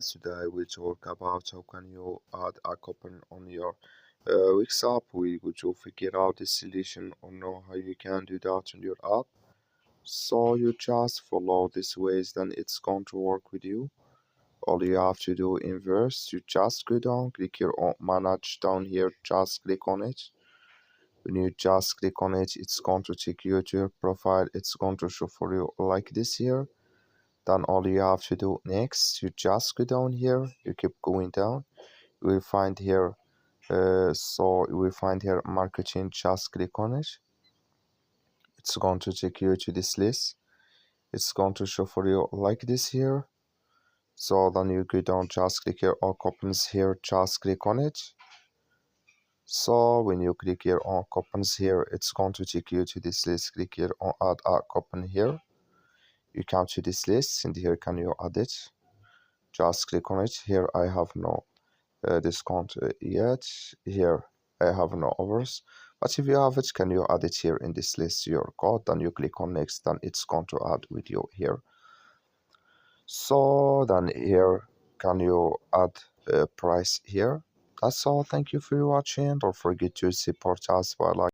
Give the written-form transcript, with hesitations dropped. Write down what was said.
Today we talk about how can you add a coupon on your Wix app. We go to figure out the solution or know how you can do that on your app. So you just follow these ways, then it's going to work with you. All you have to do in verse, you just go down, click your own manage down here, just click on it. When you just click on it, it's going to take you to your profile. It's going to show for you like this here. Then all you have to do next, you just go down here, you keep going down, you will find here you will find here marketing, just click on it. It's going to take you to this list. It's going to show for you like this here. So then you go down, just click here all coupons here, just click on it. So when you click here on coupons here, it's going to take you to this list. Click here on add a coupon here. You come to this list and here can you add it. Just click on it. Here I have no discount yet. Here I have no offers, but if you have it, can you add it here in this list your code? Then you click on next, then it's going to add with you here. So then here can you add a price here. That's all. Thank you for watching. Don't forget to support us by like